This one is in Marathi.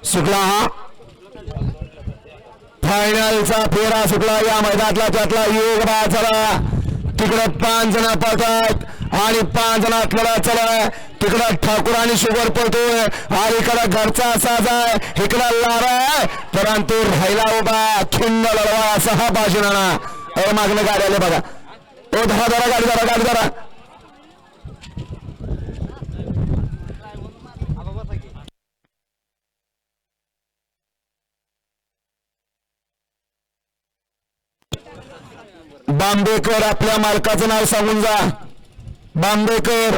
सुटला हा फायनलचा फेरा सुटला या मैदानातला त्यातला योग बाद झाला तिकडे 5 जण पळतात आणि 5 जणात लढा चालू आहे तिकडे ठाकूर आणि शुगर पळतोय आणि इकडे घरचा साज आहे इकडे लारा आहे परंतु राहिला उभा खिंड लढवा असा हा बाजीनाना मागणं गाडी आले बघा ओ धरा गाडी धरा बांबेकर आपल्या मालकाचं नाव सांगून जा बांबेकर